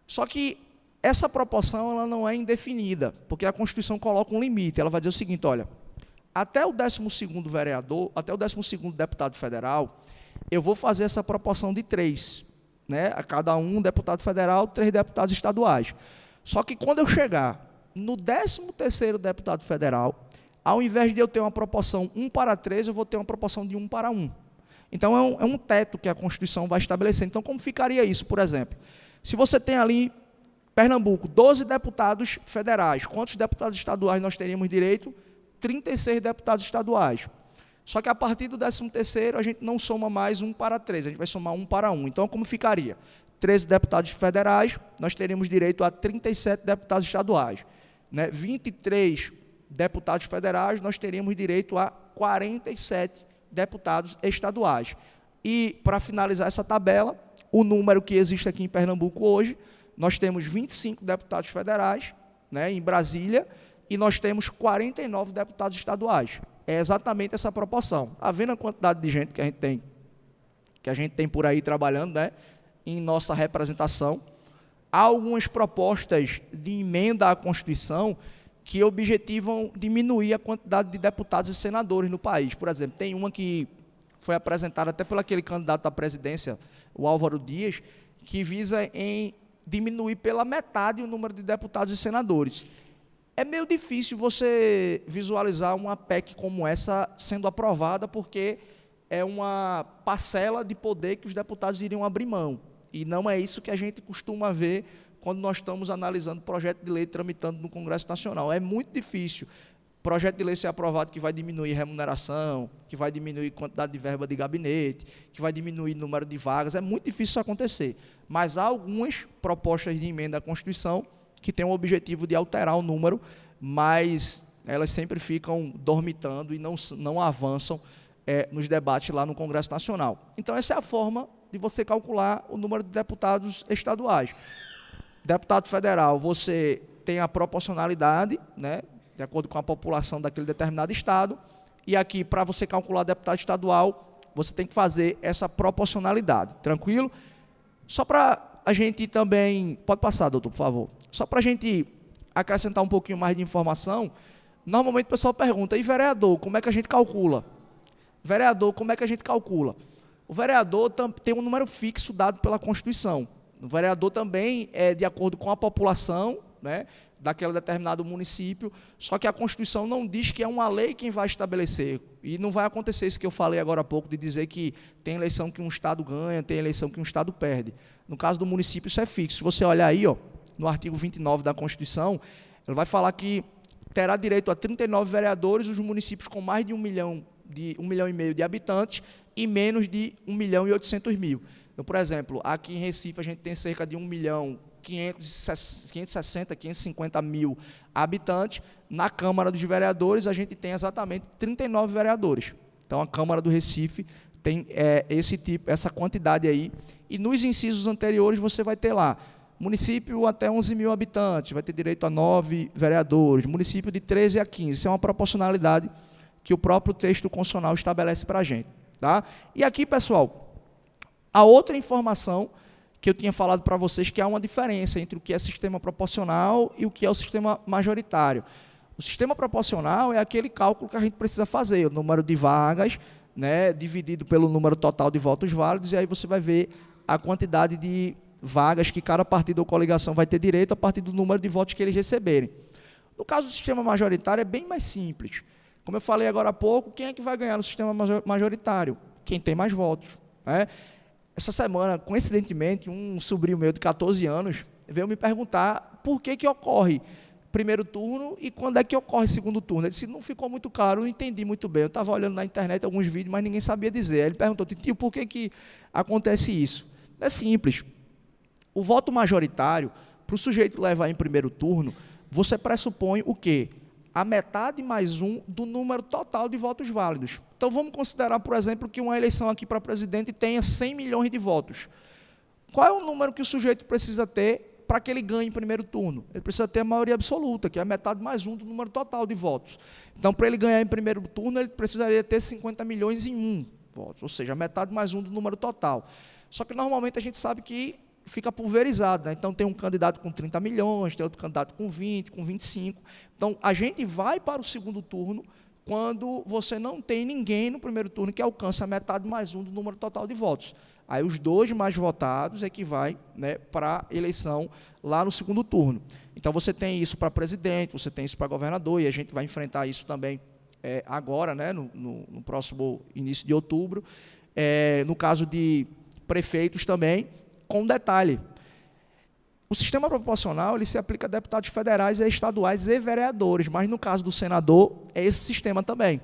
S2: Só que essa proporção ela não é indefinida, porque a Constituição coloca um limite. Ela vai dizer o seguinte: olha, até o 12º vereador, até o 12º deputado federal, eu vou fazer essa proporção de 3. Né? A cada um deputado federal, 3 deputados estaduais. Só que quando eu chegar no 13º deputado federal, ao invés de eu ter uma proporção 1:3, eu vou ter uma proporção de 1:1. Então, é um teto que a Constituição vai estabelecer. Então, como ficaria isso, por exemplo? Se você tem ali, Pernambuco, 12 deputados federais, quantos deputados estaduais nós teríamos direito? 36 deputados estaduais. Só que a partir do 13º, a gente não soma mais 1:3, a gente vai somar 1:1. Então, como ficaria? 13 deputados federais, nós teríamos direito a 37 deputados estaduais. 23 deputados federais, nós teríamos direito a 47 deputados estaduais. E, para finalizar essa tabela, o número que existe aqui em Pernambuco hoje, nós temos 25 deputados federais, em Brasília, e nós temos 49 deputados estaduais. É exatamente essa proporção. Está vendo a quantidade de gente que a gente tem por aí trabalhando, em nossa representação? Há algumas propostas de emenda à Constituição que objetivam diminuir a quantidade de deputados e senadores no país. Por exemplo, tem uma que foi apresentada até por aquele candidato à presidência, o Álvaro Dias, que visa em diminuir pela metade o número de deputados e senadores. É meio difícil você visualizar uma PEC como essa sendo aprovada, porque é uma parcela de poder que os deputados iriam abrir mão. E não é isso que a gente costuma ver quando nós estamos analisando projeto de lei tramitando no Congresso Nacional. É muito difícil projeto de lei ser aprovado que vai diminuir remuneração, que vai diminuir quantidade de verba de gabinete, que vai diminuir o número de vagas. É muito difícil isso acontecer. Mas há algumas propostas de emenda à Constituição que têm o objetivo de alterar o número, mas elas sempre ficam dormitando e não avançam nos debates lá no Congresso Nacional. Então, essa é a forma de você calcular o número de deputados estaduais. Deputado federal, você tem a proporcionalidade, de acordo com a população daquele determinado estado, e aqui, para você calcular deputado estadual, você tem que fazer essa proporcionalidade. Tranquilo? Só para a gente também... Pode passar, doutor, por favor. Só para a gente acrescentar um pouquinho mais de informação, normalmente o pessoal pergunta, e vereador, como é que a gente calcula? Vereador, como é que a gente calcula? O vereador tem um número fixo dado pela Constituição. O vereador também é de acordo com a população, daquele determinado município, só que a Constituição não diz que é uma lei quem vai estabelecer. E não vai acontecer isso que eu falei agora há pouco, de dizer que tem eleição que um estado ganha, tem eleição que um estado perde. No caso do município, isso é fixo. Se você olhar aí, no artigo 29 da Constituição, ele vai falar que terá direito a 39 vereadores os municípios com mais de 1 milhão e meio de habitantes e menos de 1.800.000. Então, por exemplo, aqui em Recife a gente tem cerca de 1.550.000 habitantes. Na Câmara dos Vereadores a gente tem exatamente 39 vereadores. Então, a Câmara do Recife tem essa quantidade aí. E nos incisos anteriores você vai ter lá, município até 11.000 habitantes, vai ter direito a 9 vereadores, município de 13 a 15. Isso é uma proporcionalidade que o próprio texto constitucional estabelece para a gente. Tá? E aqui, pessoal, a outra informação que eu tinha falado para vocês, que há uma diferença entre o que é sistema proporcional e o que é o sistema majoritário. O sistema proporcional é aquele cálculo que a gente precisa fazer, o número de vagas, dividido pelo número total de votos válidos, e aí você vai ver a quantidade de vagas que cada partido ou coligação vai ter direito a partir do número de votos que eles receberem. No caso do sistema majoritário, é bem mais simples. Como eu falei agora há pouco, quem é que vai ganhar no sistema majoritário? Quem tem mais votos. Essa semana, coincidentemente, um sobrinho meu de 14 anos veio me perguntar por que ocorre primeiro turno e quando é que ocorre segundo turno. Ele disse, não ficou muito claro, não entendi muito bem. Eu estava olhando na internet alguns vídeos, mas ninguém sabia dizer. Aí ele perguntou, tio, por que acontece isso? É simples. O voto majoritário, para o sujeito levar em primeiro turno, você pressupõe o quê? A metade mais um do número total de votos válidos. Então, vamos considerar, por exemplo, que uma eleição aqui para presidente tenha 100 milhões de votos. Qual é o número que o sujeito precisa ter para que ele ganhe em primeiro turno? Ele precisa ter a maioria absoluta, que é a metade mais um do número total de votos. Então, para ele ganhar em primeiro turno, ele precisaria ter 50 milhões e 1 votos, ou seja, a metade mais um do número total. Só que, normalmente, a gente sabe que fica pulverizado, Então, tem um candidato com 30 milhões, tem outro candidato com 20, com 25. Então, a gente vai para o segundo turno quando você não tem ninguém no primeiro turno que alcança a metade mais um do número total de votos. Aí, os 2 mais votados é que vai para a eleição lá no segundo turno. Então, você tem isso para presidente, você tem isso para governador, e a gente vai enfrentar isso também agora, né, no próximo início de outubro, no caso de prefeitos também, com detalhe. O sistema proporcional ele se aplica a deputados federais, estaduais e vereadores, mas no caso do senador, é esse sistema também.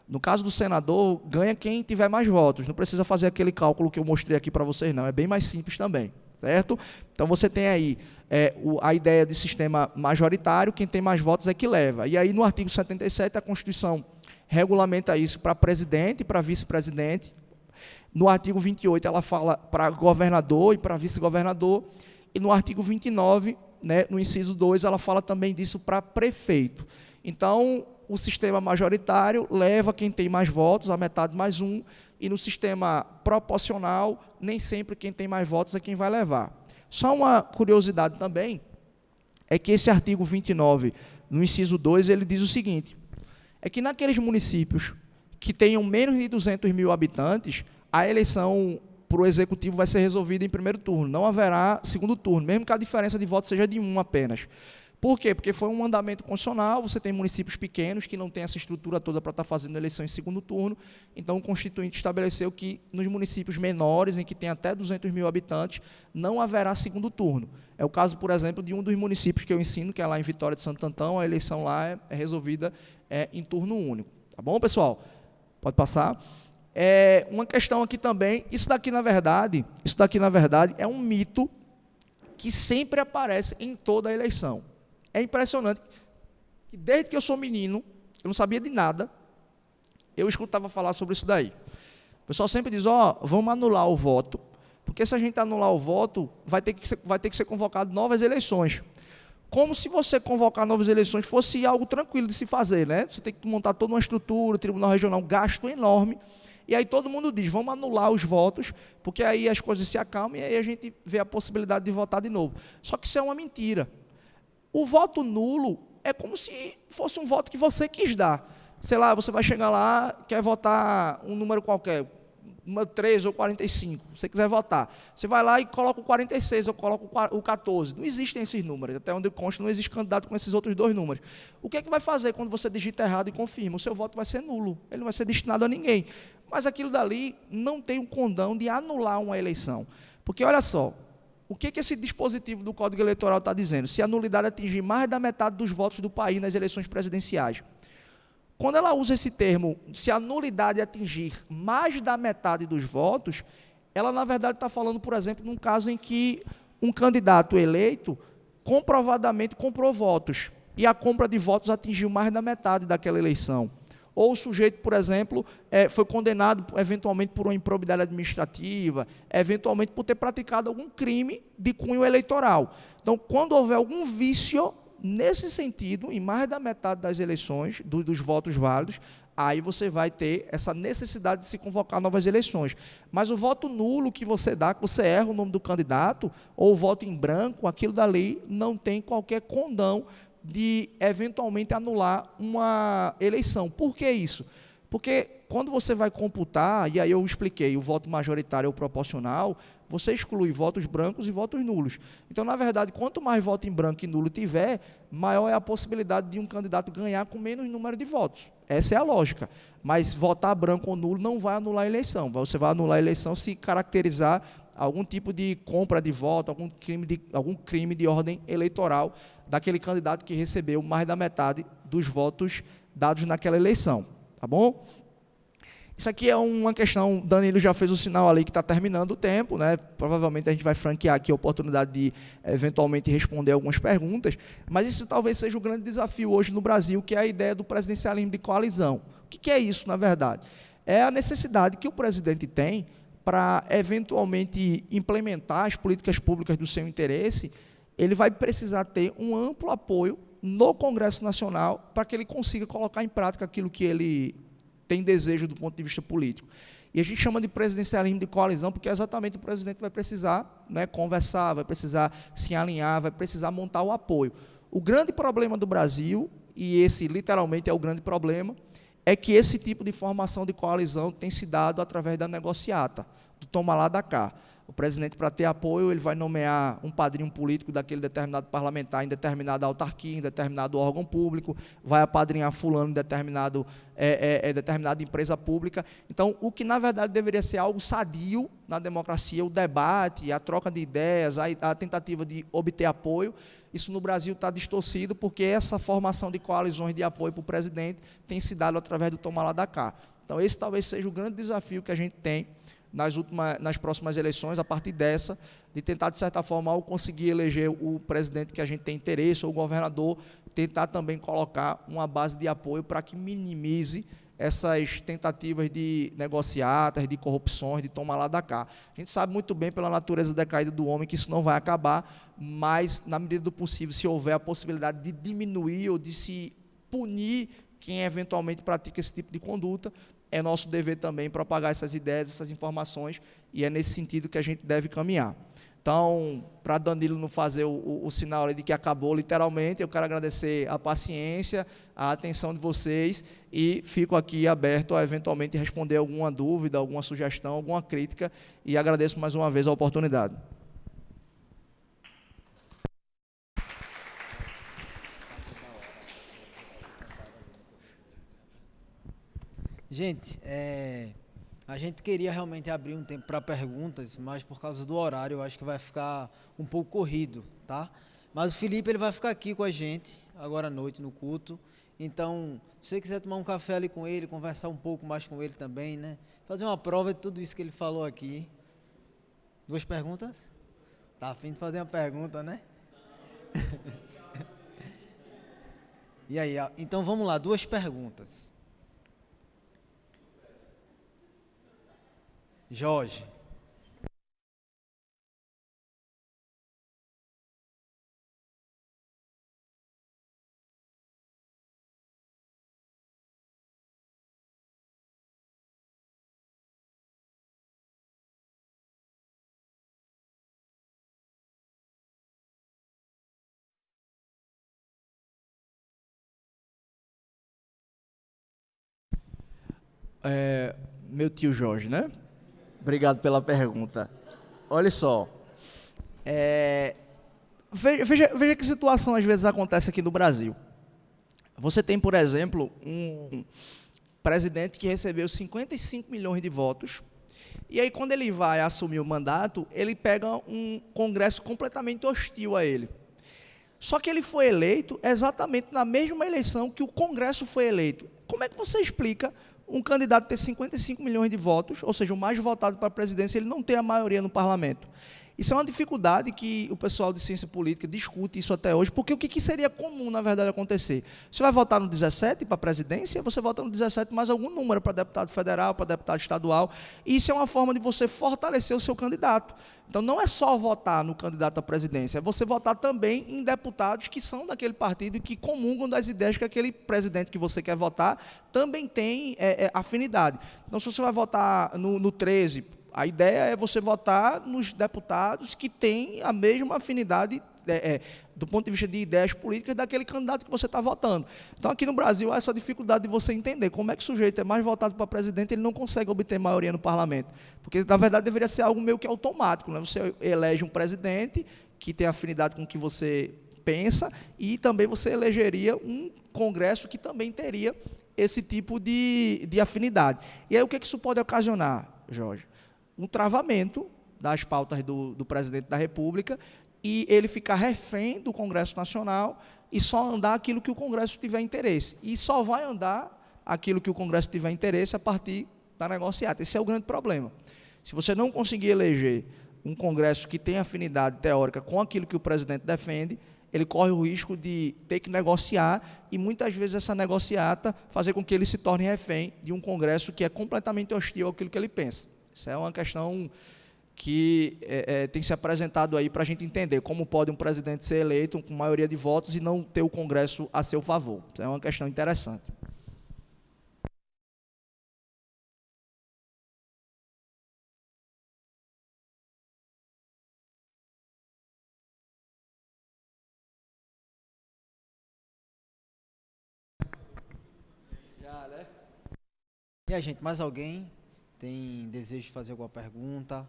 S2: No caso do senador, ganha quem tiver mais votos. Não precisa fazer aquele cálculo que eu mostrei aqui para vocês, não. É bem mais simples também, certo? Então, você tem aí a ideia de sistema majoritário, quem tem mais votos é que leva. E aí, no artigo 77, a Constituição regulamenta isso para presidente e para vice-presidente. No artigo 28, ela fala para governador e para vice-governador. E no artigo 29, né, no inciso 2, ela fala também disso para prefeito. Então, o sistema majoritário leva quem tem mais votos, a metade mais um, e no sistema proporcional, nem sempre quem tem mais votos é quem vai levar. Só uma curiosidade também, é que esse artigo 29, no inciso 2, ele diz o seguinte, é que naqueles municípios que tenham menos de 200 mil habitantes, a eleição para o executivo vai ser resolvida em primeiro turno, não haverá segundo turno, mesmo que a diferença de votos seja de 1 apenas. Por quê? Porque foi um mandamento constitucional, você tem municípios pequenos que não têm essa estrutura toda para estar fazendo eleição em segundo turno, então o Constituinte estabeleceu que nos municípios menores, em que tem até 200 mil habitantes, não haverá segundo turno. É o caso, por exemplo, de um dos municípios que eu ensino, que é lá em Vitória de Santo Antão, a eleição lá é resolvida em turno único. Tá bom, pessoal? Pode passar. Uma questão aqui também, isso daqui na verdade é um mito que sempre aparece em toda a eleição. É impressionante que desde que eu sou menino, eu não sabia de nada, eu escutava falar sobre isso daí. O pessoal sempre diz, vamos anular o voto, porque se a gente anular o voto, vai ter que ser convocado novas eleições. Como se você convocar novas eleições fosse algo tranquilo de se fazer, né? Você tem que montar toda uma estrutura, tribunal regional, um gasto enorme. E aí todo mundo diz, vamos anular os votos, porque aí as coisas se acalmam e aí a gente vê a possibilidade de votar de novo. Só que isso é uma mentira. O voto nulo é como se fosse um voto que você quis dar. Sei lá, você vai chegar lá, quer votar um número qualquer, número 13 ou 45, se você quiser votar. Você vai lá e coloca o 46 ou coloca o 14. Não existem esses números, até onde consta, não existe candidato com esses outros dois números. O que é que vai fazer quando você digita errado e confirma? O seu voto vai ser nulo, ele não vai ser destinado a ninguém. Mas aquilo dali não tem o condão de anular uma eleição. Porque, olha só, o que esse dispositivo do Código Eleitoral está dizendo? Se a nulidade atingir mais da metade dos votos do país nas eleições presidenciais. Quando ela usa esse termo, se a nulidade atingir mais da metade dos votos, ela, na verdade, está falando, por exemplo, num caso em que um candidato eleito comprovadamente comprou votos, e a compra de votos atingiu mais da metade daquela eleição. Ou o sujeito, por exemplo, foi condenado eventualmente por uma improbidade administrativa, eventualmente por ter praticado algum crime de cunho eleitoral. Então, quando houver algum vício nesse sentido, em mais da metade das eleições, dos votos válidos, aí você vai ter essa necessidade de se convocar novas eleições. Mas o voto nulo que você dá, que você erra o nome do candidato, ou o voto em branco, aquilo dali não tem qualquer condão de, eventualmente, anular uma eleição. Por que isso? Porque quando você vai computar, e aí eu expliquei, o voto majoritário ou proporcional, você exclui votos brancos e votos nulos. Então, na verdade, quanto mais voto em branco e nulo tiver, maior é a possibilidade de um candidato ganhar com menos número de votos. Essa é a lógica. Mas votar branco ou nulo não vai anular a eleição. Você vai anular a eleição se caracterizar algum tipo de compra de voto, algum crime de ordem eleitoral daquele candidato que recebeu mais da metade dos votos dados naquela eleição. Tá bom? Isso aqui é uma questão, Danilo já fez o sinal ali que está terminando o tempo, né? Provavelmente a gente vai franquear aqui a oportunidade de, eventualmente, responder algumas perguntas, mas isso talvez seja o grande desafio hoje no Brasil, que é a ideia do presidencialismo de coalizão. O que é isso, na verdade? É a necessidade que o presidente tem para, eventualmente, implementar as políticas públicas do seu interesse. Ele vai precisar ter um amplo apoio no Congresso Nacional para que ele consiga colocar em prática aquilo que ele tem desejo do ponto de vista político. E a gente chama de presidencialismo de coalizão porque exatamente o presidente vai precisar, né, conversar, vai precisar se alinhar, vai precisar montar o apoio. O grande problema do Brasil, e esse literalmente é o grande problema, é que esse tipo de formação de coalizão tem se dado através da negociata, do toma lá da cá. O presidente, para ter apoio, ele vai nomear um padrinho político daquele determinado parlamentar em determinada autarquia, em determinado órgão público, vai apadrinhar fulano em determinada empresa pública. Então, o que na verdade deveria ser algo sadio na democracia, o debate, a troca de ideias, a tentativa de obter apoio, isso no Brasil está distorcido, porque essa formação de coalizões de apoio para o presidente tem se dado através do toma lá da cá. Então, esse talvez seja o grande desafio que a gente tem nas próximas eleições, a partir dessa, de tentar, de certa forma, ao conseguir eleger o presidente que a gente tem interesse, ou o governador, tentar também colocar uma base de apoio para que minimize essas tentativas de negociatas, de corrupções, de tomar lá da cá. A gente sabe muito bem, pela natureza decaída do homem, que isso não vai acabar, mas, na medida do possível, se houver a possibilidade de diminuir ou de se punir quem eventualmente pratica esse tipo de conduta, é nosso dever também propagar essas ideias, essas informações, e é nesse sentido que a gente deve caminhar. Então, para Danilo não fazer o sinal ali de que acabou literalmente, eu quero agradecer a paciência, a atenção de vocês, e fico aqui aberto a eventualmente responder alguma dúvida, alguma sugestão, alguma crítica, e agradeço mais uma vez a oportunidade.
S1: Gente, a gente queria realmente abrir um tempo para perguntas, mas por causa do horário eu acho que vai ficar um pouco corrido, tá? Mas o Felipe, ele vai ficar aqui com a gente agora à noite no culto. Então, se você quiser tomar um café ali com ele, conversar um pouco mais com ele também, né? Fazer uma prova de tudo isso que ele falou aqui. 2 perguntas? Tá a fim de fazer uma pergunta, né? E aí, então vamos lá, 2 perguntas. Jorge.
S2: Meu tio Jorge, né? Obrigado pela pergunta. Olha só, veja que situação às vezes acontece aqui no Brasil. Você tem, por exemplo, um presidente que recebeu 55 milhões de votos, e aí quando ele vai assumir o mandato, ele pega um Congresso completamente hostil a ele. Só que ele foi eleito exatamente na mesma eleição que o Congresso foi eleito. Como é que você explica um candidato ter 55 milhões de votos, ou seja, o mais votado para a presidência, ele não ter a maioria no parlamento? Isso é uma dificuldade que o pessoal de ciência política discute isso até hoje, porque o que seria comum, na verdade, acontecer? Você vai votar no 17 para a presidência, você vota no 17 mais algum número para deputado federal, para deputado estadual, e isso é uma forma de você fortalecer o seu candidato. Então, não é só votar no candidato à presidência, é você votar também em deputados que são daquele partido e que comungam das ideias que aquele presidente que você quer votar também tem afinidade. Então, se você vai votar no 13, a ideia é você votar nos deputados que têm a mesma afinidade do ponto de vista de ideias políticas daquele candidato que você está votando. Então, aqui no Brasil, há essa dificuldade de você entender como é que o sujeito é mais votado para presidente, ele não consegue obter maioria no parlamento. Porque, na verdade, deveria ser algo meio que automático, né? Você elege um presidente que tem afinidade com o que você pensa e também você elegeria um Congresso que também teria esse tipo de afinidade. E aí, o que isso pode ocasionar, Jorge? Um travamento das pautas do presidente da República e ele ficar refém do Congresso Nacional e só andar aquilo que o Congresso tiver interesse. E só vai andar aquilo que o Congresso tiver interesse a partir da negociata. Esse é o grande problema. Se você não conseguir eleger um Congresso que tenha afinidade teórica com aquilo que o presidente defende, ele corre o risco de ter que negociar e, muitas vezes, essa negociata fazer com que ele se torne refém de um Congresso que é completamente hostil àquilo que ele pensa. Isso é uma questão que tem se apresentado aí para a gente entender como pode um presidente ser eleito com maioria de votos e não ter o Congresso a seu favor. Isso é uma questão interessante.
S1: E a gente, mais alguém tem desejo de fazer alguma pergunta?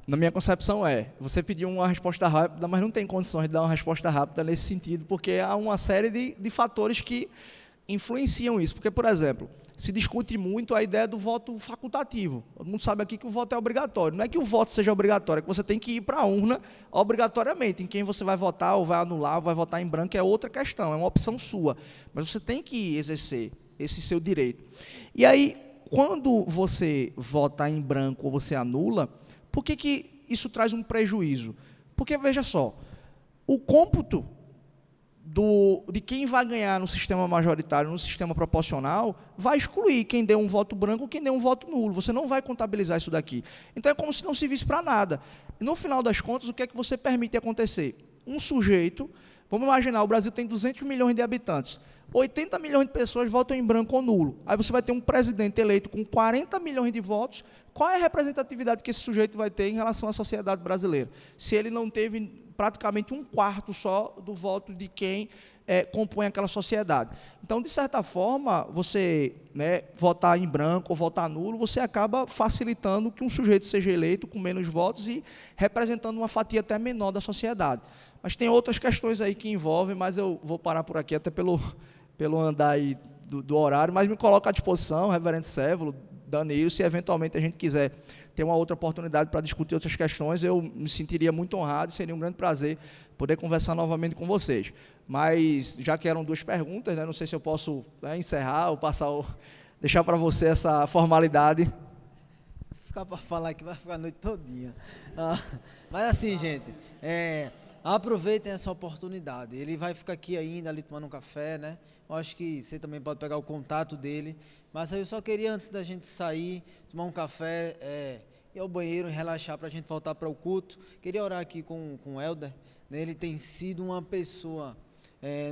S2: Na minha concepção você pediu uma resposta rápida, mas não tem condições de dar uma resposta rápida nesse sentido, porque há uma série de fatores que influenciam isso. Porque, por exemplo, se discute muito a ideia do voto facultativo. Todo mundo sabe aqui que o voto é obrigatório. Não é que o voto seja obrigatório, é que você tem que ir para a urna obrigatoriamente. Em quem você vai votar, ou vai anular, ou vai votar em branco, é outra questão, é uma opção sua. Mas você tem que exercer esse seu direito. E aí, quando você vota em branco ou você anula, por que isso traz um prejuízo? Porque, veja só, o cômputo de quem vai ganhar no sistema majoritário, no sistema proporcional, vai excluir quem deu um voto branco ou quem deu um voto nulo. Você não vai contabilizar isso daqui. Então, é como se não servisse para nada. E, no final das contas, o que é que você permite acontecer? Um sujeito, vamos imaginar, o Brasil tem 200 milhões de habitantes, 80 milhões de pessoas votam em branco ou nulo. Aí você vai ter um presidente eleito com 40 milhões de votos. Qual é a representatividade que esse sujeito vai ter em relação à sociedade brasileira? Se ele não teve praticamente 1/4 só do voto de quem compõe aquela sociedade. Então, de certa forma, você votar em branco ou votar nulo, você acaba facilitando que um sujeito seja eleito com menos votos e representando uma fatia até menor da sociedade. Mas tem outras questões aí que envolvem, mas eu vou parar por aqui até pelo andar aí do horário, mas me coloco à disposição, reverendo Sévolo, Danilo, se eventualmente a gente quiser ter uma outra oportunidade para discutir outras questões, eu me sentiria muito honrado, seria um grande prazer poder conversar novamente com vocês. Mas, já que eram 2 perguntas, não sei se eu posso encerrar ou deixar para você essa formalidade.
S1: Se ficar para falar aqui, vai ficar a noite todinha. Mas assim, gente, aproveitem essa oportunidade. Ele vai ficar aqui ainda, ali tomando um café, né? Eu acho que você também pode pegar o contato dele. Mas aí eu só queria, antes da gente sair, tomar um café, ir ao banheiro e relaxar para a gente voltar para o culto. Queria orar aqui com o Helder. Né? Ele tem sido uma pessoa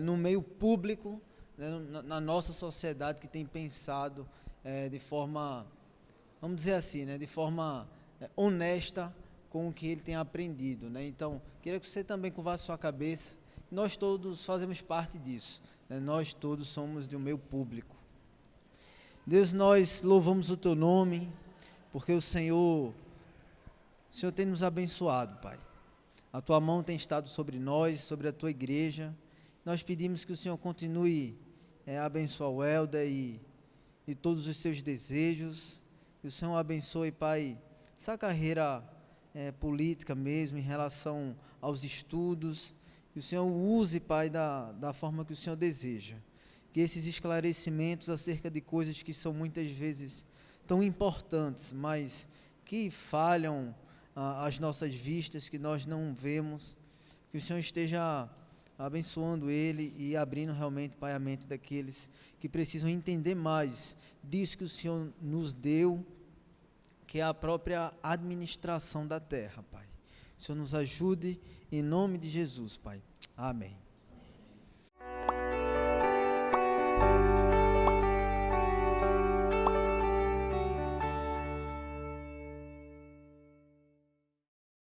S1: no meio público, né? na nossa sociedade, que tem pensado de forma, vamos dizer assim, né? De forma honesta com o que ele tem aprendido. Né? Então, queria que você também curvasse sua cabeça. Nós todos fazemos parte disso. Né? Nós todos somos de um meio público. Deus, nós louvamos o Teu nome, porque o Senhor tem nos abençoado, Pai. A Tua mão tem estado sobre nós, sobre a Tua igreja. Nós pedimos que o Senhor continue a abençoar o Helder e todos os seus desejos. Que o Senhor abençoe, Pai, essa carreira política mesmo, em relação aos estudos. Que o Senhor use, Pai, da forma que o Senhor deseja. Que esses esclarecimentos acerca de coisas que são muitas vezes tão importantes, mas que falham as nossas vistas, que nós não vemos, que o Senhor esteja abençoando ele e abrindo realmente, Pai, a mente daqueles que precisam entender mais disso que o Senhor nos deu, que é a própria administração da terra, Pai. O Senhor nos ajude, em nome de Jesus, Pai. Amém.